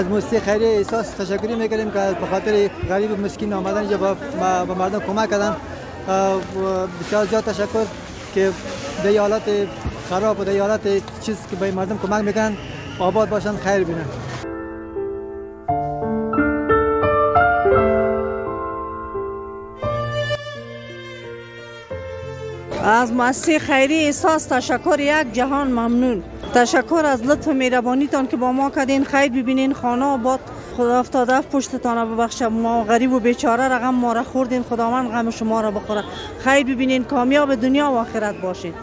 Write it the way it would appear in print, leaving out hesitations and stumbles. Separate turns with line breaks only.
از موسسه خیریه احساس تشکری میکنیم که به خاطر غریب و مسکین آمدن اینجا به مردم کمک کردن. بسیار زیاد تشکر که در حالت خراب و در حالت چیز که به مردم کمک میکنن. آباد باشن، خیر بینن.
از مؤسسه خیریه احساس تشکر، یک جهان ممنون. تشکر از لطف و مهربانیتان که با ما کردین. خیر ببینین، خانه آباد. خدا افتاده پشتتان ببخشه، ما غریب و بیچاره رقم ما را خوردین. خداوند غم شما را بخوره. خیر ببینین، کامیاب دنیا و آخرت باشین.